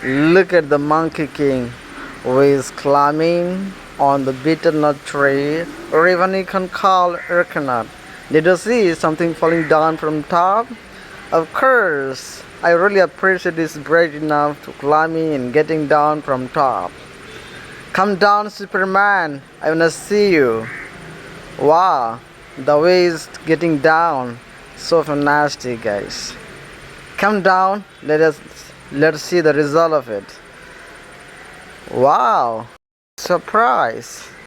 Look at the Monkey King who is climbing on the betel-nut tree, or even you can call coconut. Did you see something falling down from top? Of course, I really appreciate this brave enough to climbing and getting down from top. Come down, Superman. I wanna see you. Wow, the way is getting down. So fantastic, guys. Come down. Let's see the result of it. Wow, surprise.